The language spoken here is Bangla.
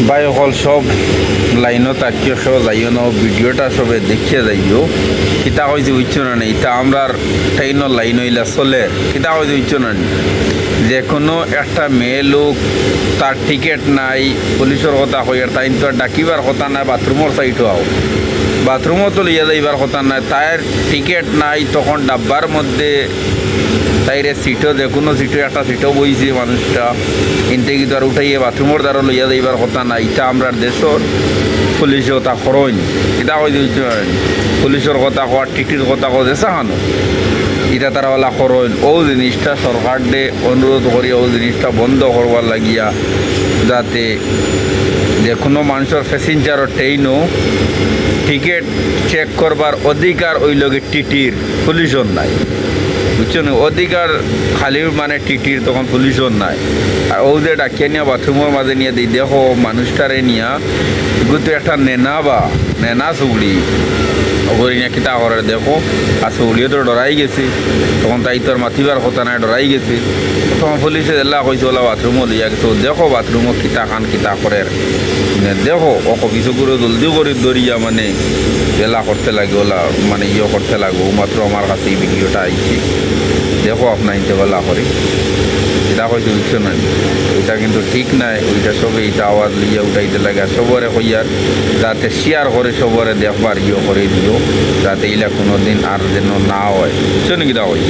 ভাই হল সব লাইনও তাকিয়ে সব যাইও না ভিডিওটা সবে দেখিয়ে যাইও কিতা হয়েছে উচ্চ না নেই তা আমরা ট্রেনও লাইন হইলা চলে কিতা হয়েছে উচ্চ না নেই যে কোনো একটা মেয়ে লোক তার টিকিট নাই পুলিশের কথা হইয়ার তাই তো আর ডাকিবার কথা নাই বাথরুমের সাইডও আও বাথরুমও তো লিয়া যাইবার কথা নাই তার টিকিট নাই তখন ডাব্বার মধ্যে তাইরে সিটও যে কোনো সিটও একটা সিটও বইছে মানুষটা ইনতে কি আর উঠাইয়ে বাথরুমের দ্বারা লইয়া যাইবার কথা না এটা আমরা দেশের পুলিশও তা করইন এটা হয়ে পুলিশের কথা কর টিকির কথা কো দেশা হানো এটা তারা ওলা করইন ও জিনিসটা সরকার দে অনুরোধ করি ও জিনিসটা বন্ধ করবার লাগিয়া যাতে যে কোনো মানুষের প্যাসেঞ্জারও ট্রেনও টিকিট চেক করবার অধিকার ওই লগে টিটির পুলিশও নাই বুঝছেন অধিকার খালি মানে টিটির তখন পুলিশও নাই আর ও যে ডাকিয়ে নিয়ে বাথরুমের মাঝে নিয়ে দিই দেখো মানুষটারে নিয়া কিন্তু একটা নেনা চুগড়ি ওগরি নিয়ে কিতা করার দেখো আর চুগড়িও তো ডরাই গেছে তখন তাই তোর মাতিবার কথা নাই ডরাই গেছে তখন পুলিশে এলা কইছে ওলা বাথরুমও লইয়া গেছে দেখো বাথরুমও কিতা খান কিতা করে দেখো ও কিছু করে জলদি করে দরিয়া মানে বেলা করতে লাগে ওলা মানে করতে লাগবো মাত্র আমার কাছে এই ভিডিওটা আইছি দেখো আপনার ইনতে বেলা করে এটা হয়তো উঠছে না ওইটা কিন্তু ঠিক নাই ওইটা সবে এটা আওয়াজ লিয়ে উঠাইতে লাগে সবরে হইয়ার যাতে শেয়ার করে সবরে দেখবার করে দিও যাতে এইলা কোনো দিন আর যেন না হয় বুঝছো নাকি দা হয়